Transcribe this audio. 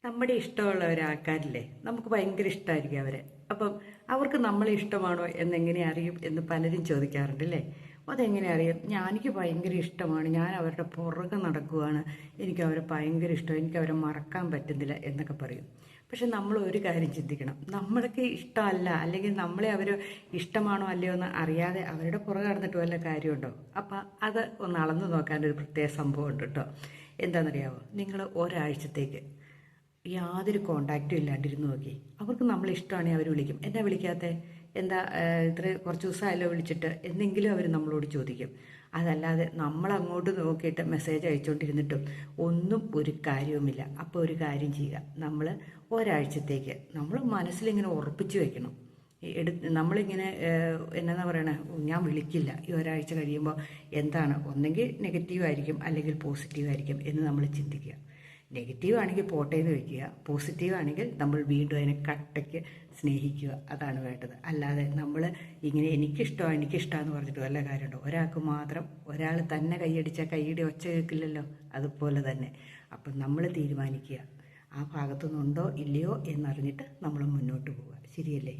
നമ്മുടെ ഇഷ്ടമുള്ള ഒരാൾക്കാരില്ലേ നമുക്ക് ഭയങ്കര ഇഷ്ടമായിരിക്കും അവരെ. അപ്പം അവർക്ക് നമ്മളെ ഇഷ്ടമാണോ എന്നെങ്ങനെ അറിയും എന്ന് പലരും ചോദിക്കാറുണ്ട് അല്ലേ. അതെങ്ങനെ അറിയും? എനിക്ക് ഭയങ്കര ഇഷ്ടമാണ്, ഞാൻ അവരുടെ പുറകെ നടക്കുവാണ്, എനിക്ക് അവരെ ഭയങ്കര ഇഷ്ടം, എനിക്ക് അവരെ മറക്കാൻ പറ്റുന്നില്ല എന്നൊക്കെ പറയും. പക്ഷെ നമ്മൾ ഒരു കാര്യം ചിന്തിക്കണം, നമ്മൾക്ക് ഇഷ്ടമല്ല അല്ലെങ്കിൽ നമ്മളെ അവർ ഇഷ്ടമാണോ അല്ലയോ എന്ന് അറിയാതെ അവരുടെ പുറകെ നടന്നിട്ട് വല്ല കാര്യമുണ്ടോ? അപ്പം അത് ഒന്ന് അളന്നു നോക്കാനൊരു പ്രത്യേക സംഭവം ഉണ്ട് കേട്ടോ. എന്താണെന്നറിയാമോ? നിങ്ങൾ ഒരാഴ്ചത്തേക്ക് യാതൊരു കോണ്ടാക്റ്റും ഇല്ലാണ്ടിരുന്ന് നോക്കി, അവർക്ക് നമ്മളെ ഇഷ്ടമാണെങ്കിൽ അവർ വിളിക്കും. എന്നാ വിളിക്കാത്ത, എന്താ ഇത്ര കുറച്ച് ദിവസമായല്ലോ വിളിച്ചിട്ട് എന്നെങ്കിലും അവർ നമ്മളോട് ചോദിക്കും. അതല്ലാതെ നമ്മൾ അങ്ങോട്ട് നോക്കിയിട്ട് മെസ്സേജ് അയച്ചുകൊണ്ടിരുന്നിട്ടും ഒന്നും ഒരു കാര്യവുമില്ല. അപ്പോൾ ഒരു കാര്യം ചെയ്യുക, നമ്മൾ ഒരാഴ്ചത്തേക്ക് നമ്മൾ മനസ്സിലിങ്ങനെ ഉറപ്പിച്ചു വെക്കണം. നമ്മളിങ്ങനെ എന്നാ പറയണേ, ഞാൻ വിളിക്കില്ല ഈ ഒരാഴ്ച കഴിയുമ്പോൾ. എന്താണ്, ഒന്നെങ്കിൽ നെഗറ്റീവ് ആയിരിക്കും അല്ലെങ്കിൽ പോസിറ്റീവ് ആയിരിക്കും എന്ന് നമ്മൾ ചിന്തിക്കുക. നെഗറ്റീവ് ആണെങ്കിൽ പോട്ടെ എന്ന് വയ്ക്കുക, പോസിറ്റീവ് ആണെങ്കിൽ നമ്മൾ വീണ്ടും അതിനെ കട്ടയ്ക്ക് സ്നേഹിക്കുക. അതാണ് വേണ്ടത്. അല്ലാതെ നമ്മൾ ഇങ്ങനെ എനിക്കിഷ്ടമാണെന്ന് പറഞ്ഞിട്ട് വല്ല കാര്യമുണ്ടോ? ഒരാൾക്ക് മാത്രം ഒരാൾ തന്നെ കൈയടിച്ചാൽ കൈയുടെ ഒച്ച കേൾക്കില്ലല്ലോ, അതുപോലെ തന്നെ. അപ്പം നമ്മൾ തീരുമാനിക്കുക, ആ ഭാഗത്തുനിന്നുണ്ടോ ഇല്ലയോ എന്നറിഞ്ഞിട്ട് നമ്മൾ മുന്നോട്ട് പോവുക. ശരിയല്ലേ?